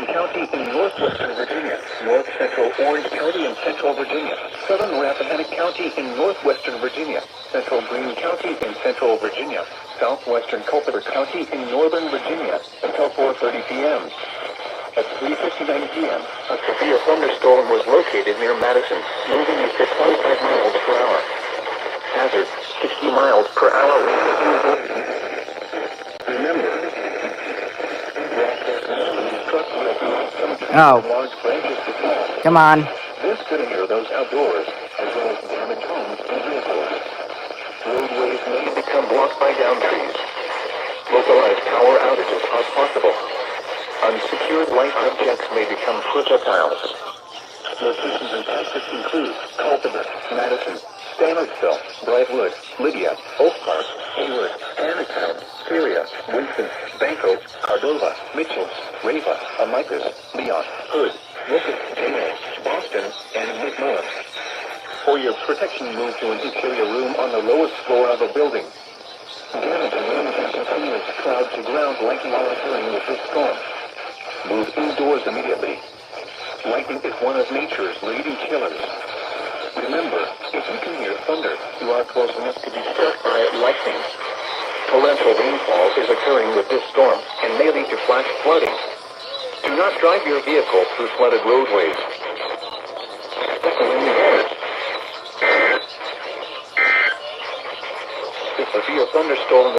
County in northwestern Virginia, north central Orange County in central Virginia, southern Rappahannock County in northwestern Virginia, central Greene County in central Virginia, southwestern Culpeper County in northern Virginia, until 4:30 p.m. At 3:59 p.m., a severe thunderstorm was located near Madison, moving at 25 miles per hour. Hazard, 60 miles per hour. Remember, Oh, large branches to fall. come on. This could injure those outdoors, as well as damage homes and vehicles. Roadways may become blocked by downed trees. Localized power outages are possible. Unsecured light objects may become projectiles. Locations and exits include Culpeper, Madison, Stanardsville, Brightwood, Lydia, Oak Park, Hayward, Anactown, Syria, Winston, Banco, Cordova, Mitchell, Rava, Amicus, Leon, Hood, Wilkes, Jayne, Boston, and McMillan. For your protection, move to an interior room on the lowest floor of a building. Damage and wind can continuous cloud to ground lightning are occurring with this storm. Move indoors immediately. Lightning is one of nature's leading killers. Remember, if you can hear thunder, you are close enough to be struck by lightning. Torrential rainfall is occurring with this storm and may lead to flash flooding. Do not drive your vehicle through flooded roadways. If a severe thunderstorm